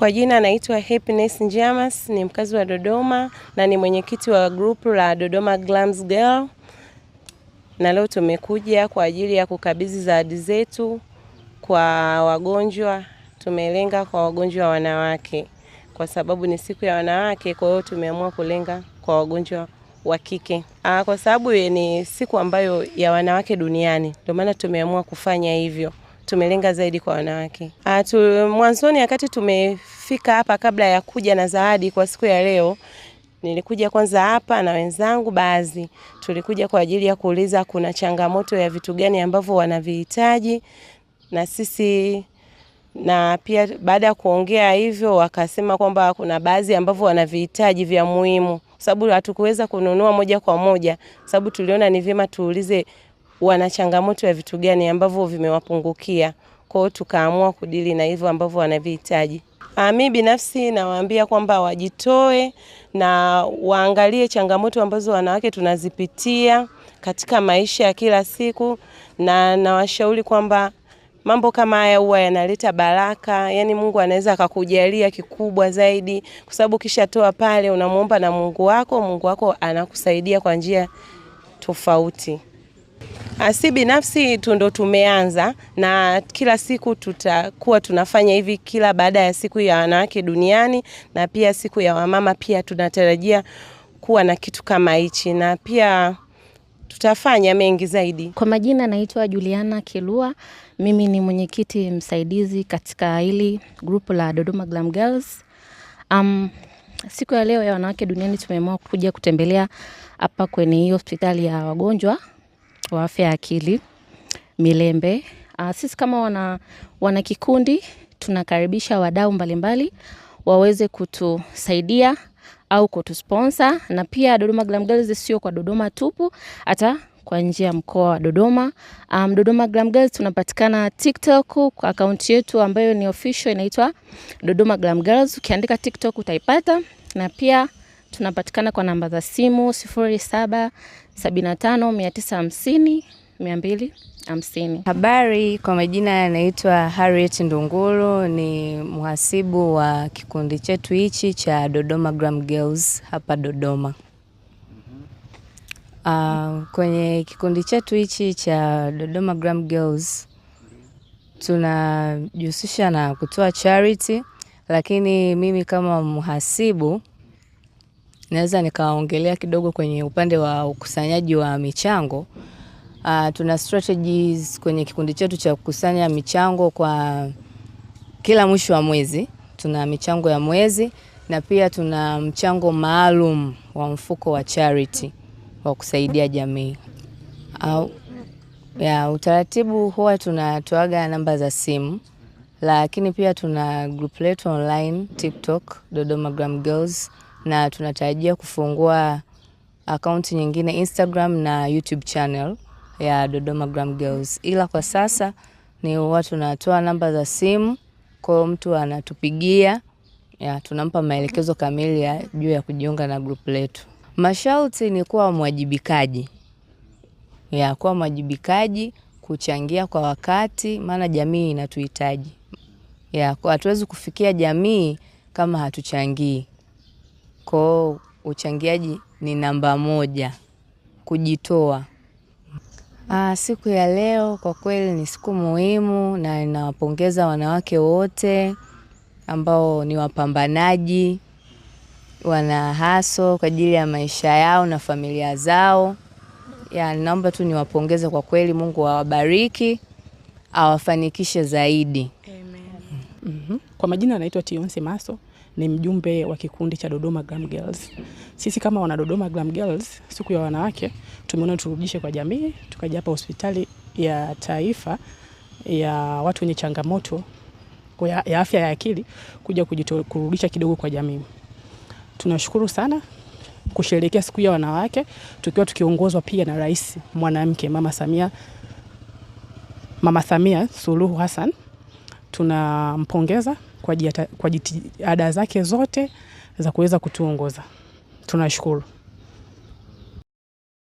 Kwa jina naitwa Happiness Njamas, ni mkazi wa Dodoma na ni mwenyekiti wa grupu la Dodoma Glams Girl. Na leo tumekuja kwa ajili ya kukabidhi zawadi zetu kwa wagonjwa. Tumelenga kwa wagonjwa wanawake kwa sababu ni siku ya wanawake, kwa hiyo tumeamua kulenga kwa wagonjwa wa kike. Kwa sababu ni siku ambayo ya wanawake duniani, ndio maana tumeamua kufanya hivyo. Tumelenga zaidi kwa wanawake. Mwanzoni wakati tumefika hapa, kabla ya kuja na zawadi kwa siku ya leo, nilikuja kwanza hapa na wenzangu baadhi. Tulikuja kwa ajili ya kuuliza kuna changamoto ya vitu gani ambavyo wanavihitaji na sisi, na pia baada ya kuongea hivyo wakasema kwamba kuna baadhi ambavyo wanavihitaji vya muhimu, sababu hatukuweza kununua moja kwa moja, sababu tuliona ni vyema tuulize wana changamoto ya vitu gani ambavyo vimewapungukia. Kwa hiyo tukaamua kudili na hivyo ambavyo wanavihitaji. Mimi binafsi nawaambia kwamba wajitoe na waangalie changamoto ambazo wanawake tunazipitia katika maisha ya kila siku, na nawashauri kwamba mambo kama haya huwa yanaleta baraka. Yani Mungu anaweza akakujalia kikubwa zaidi, kwa sababu ukishatoa pale unamuomba na Mungu wako anakusaidia kwa njia tofauti. Si binafsi ndo tumeanza, na kila siku tutakuwa tunafanya hivi kila baada ya siku ya wanawake duniani, na pia siku ya wamama pia tunatarajia kuwa na kitu kama hichi, na pia tutafanya mengi zaidi. Kwa majina naitwa Juliana Kilua, mimi ni mwenyekiti msaidizi katika hili grupu la Dodoma Glam Girls. Siku ya leo ya wanawake duniani tumeamua kuja kutembelea hapa kwenye hii hospitali ya wagonjwa wa afya ya akili Milembe. Sisi kama wana kikundi tunakaribisha wadau mbalimbali waweze kutusaidia au kutusponsor, na pia Dodoma Glam Girls sio kwa Dodoma tupu, hata kwa nje ya mkoa wa Dodoma. Dodoma Glam Girls tunapatikana TikTok kwa account yetu ambayo ni official, inaitwa Dodoma Glam Girls. Ukiandika TikTok utaipata, na pia tunapatikana kwa namba za simu 0775950250. Habari, kwa majina naitwa Harriet Ndunguru, ni mhasibu wa kikundi chetu hichi cha Dodoma Glam Girls hapa Dodoma. Kwenye kikundi chetu hichi cha Dodoma Glam Girls tunajihusisha na kutoa charity, lakini mimi kama mhasibu naweza nikaongelea kidogo kwenye upande wa ukusanyaji wa michango. Tuna strategies kwenye kikundi chetu cha kukusanya michango kwa kila mwisho wa mwezi. Tuna michango ya mwezi, na pia tuna mchango maalum wa mfuko wa charity wa kusaidia jamii. Utaratibu huwa tunatoaga namba za simu, lakini pia tuna group letu online TikTok Dodoma Glam Girls, na tunatarajia kufungua account nyingine Instagram na YouTube channel ya Dodoma Glam Girls. Ila kwa sasa ni watu tunatoa namba za simu, kwa mtu anatupigia, tunampa maelekezo kamili ya juu ya kujiunga na group letu. Masharti ni kuwa mwajibikaji. Kuwa mwajibikaji, kuchangia kwa wakati, maana jamii inatuhitaji. Hatuwezi kufikia jamii kama hatuchangii. Kwa uchangiaji ni namba 1, kujitoa. Siku ya leo kwa kweli ni siku muhimu, na ninawapongeza wanawake wote ambao ni wapambanaji, wana haso kwa ajili ya maisha yao na familia zao. Naomba tu niwapongeze kwa kweli, Mungu awabariki, awafanikishe zaidi. Amen. Kwa majina naitwa Tionse Maso, ni mjumbe wa kikundi cha Dodoma Glam Girls. Sisi kama wana Dodoma Glam Girls, siku ya wanawake tumeona turudishe kwa jamii, tukaja hapa hospitali ya taifa ya watu wenye changamoto ya afya ya akili kuja kurudisha kidogo kwa jamii. Tunashukuru sana kusherehekea siku ya wanawake tukiwa tukiongozwa pia na Rais mwanamke Mama Samia Suluhu Hassan. Tunampongeza kwa jitihada zake zote za kuweza kutuongoza. Tunashukuru.